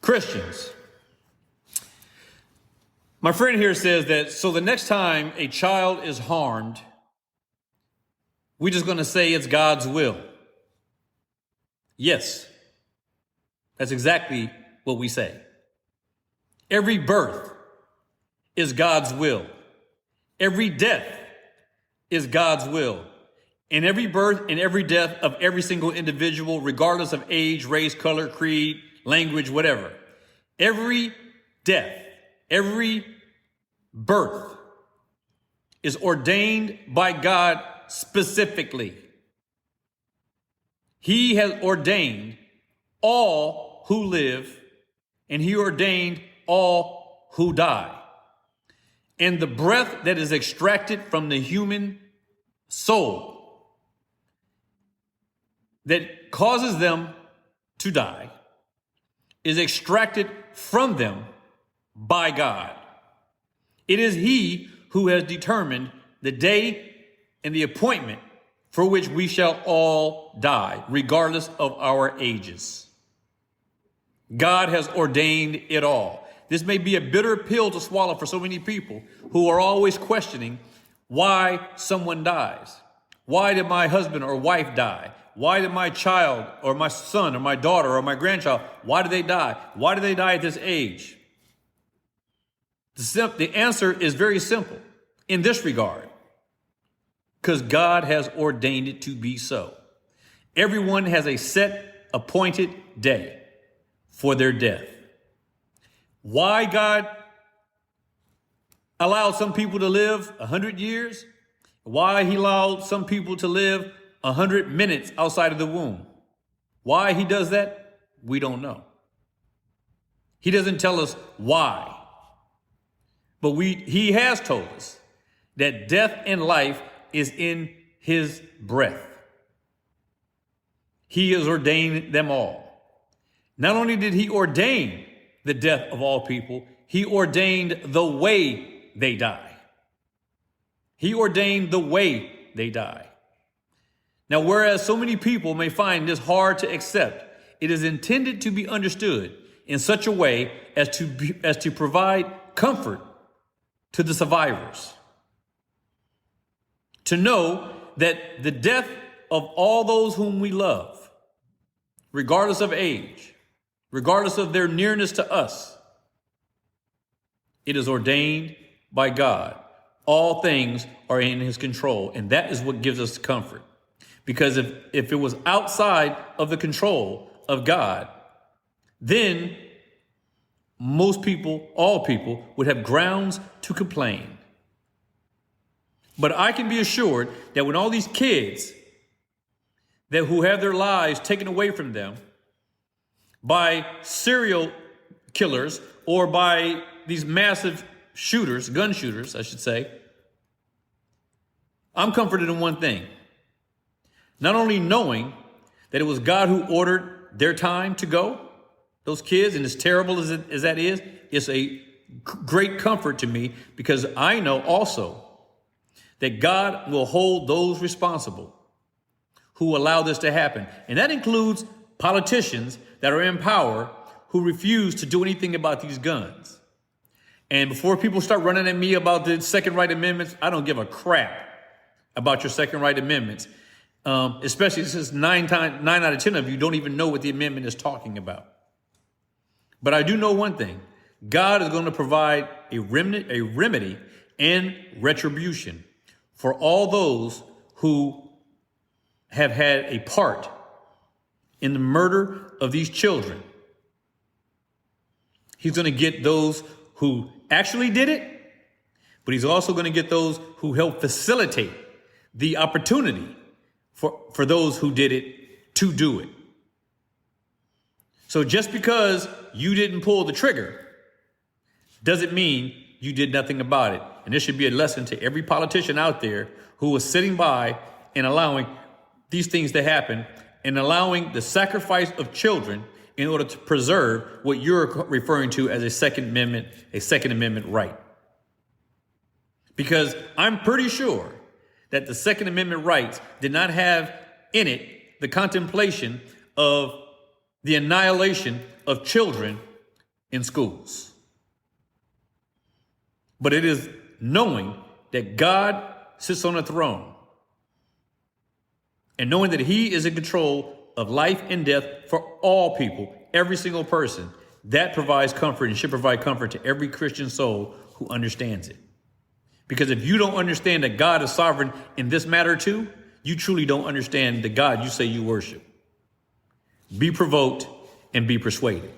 Christians. My friend here says that, so the next time a child is harmed, we're just going to say it's God's will. Yes, that's exactly what we say. Every birth is God's will. Every death is God's will. And every birth and every death of every single individual, regardless of age, race, color, creed, language, whatever. Every death, every birth is ordained by God specifically. He has ordained all who live, and he ordained all who die. And the breath that is extracted from the human soul that causes them to die is extracted from them by God. It is he who has determined the day and the appointment for which we shall all die, regardless of our ages. God has ordained it all. This may be a bitter pill to swallow for so many people who are always questioning why someone dies. Why did my husband or wife die? Why did my child or my son or my daughter or my grandchild, why did they die? Why did they die at this age? The answer is very simple in this regard, because God has ordained it to be so. Everyone has a set appointed day for their death. Why God allowed some people to live 100 years? Why he allowed some people to live 100 minutes outside of the womb? Why he does that? We don't know. He doesn't tell us why. But he has told us that death and life is in his breath. He has ordained them all. Not only did he ordain the death of all people, he ordained the way they die. He ordained the way they die. Now, whereas so many people may find this hard to accept, it is intended to be understood in such a way as to provide comfort to the survivors. To know that the death of all those whom we love, regardless of age, regardless of their nearness to us, it is ordained by God. All things are in his control, and that is what gives us comfort. Because if it was outside of the control of God, then most people, all people, would have grounds to complain. But I can be assured that when all these kids who have their lives taken away from them by serial killers or by these massive shooters, gun shooters, I should say, I'm comforted in one thing. Not only knowing that it was God who ordered their time to go, those kids, and as terrible as that is, it's a great comfort to me, because I know also that God will hold those responsible who allow this to happen. And that includes politicians that are in power who refuse to do anything about these guns. And before people start running at me about the Second Right Amendments, I don't give a crap about your Second Right Amendments, especially since 9 out of 10 of you don't even know what the amendment is talking about. But I do know one thing. God is going to provide a remedy and retribution for all those who have had a part in the murder of these children. He's going to get those who actually did it, but he's also going to get those who helped facilitate the opportunity for those who did it to do it. So just because you didn't pull the trigger doesn't mean you did nothing about it. And this should be a lesson to every politician out there who was sitting by and allowing these things to happen and allowing the sacrifice of children in order to preserve what you're referring to as a Second Amendment right. Because I'm pretty sure that the Second Amendment rights did not have in it the contemplation of the annihilation of children in schools. But it is knowing that God sits on a throne and knowing that he is in control of life and death for all people, every single person. That provides comfort and should provide comfort to every Christian soul who understands it. Because if you don't understand that God is sovereign in this matter too, you truly don't understand the God you say you worship. Be provoked and be persuaded.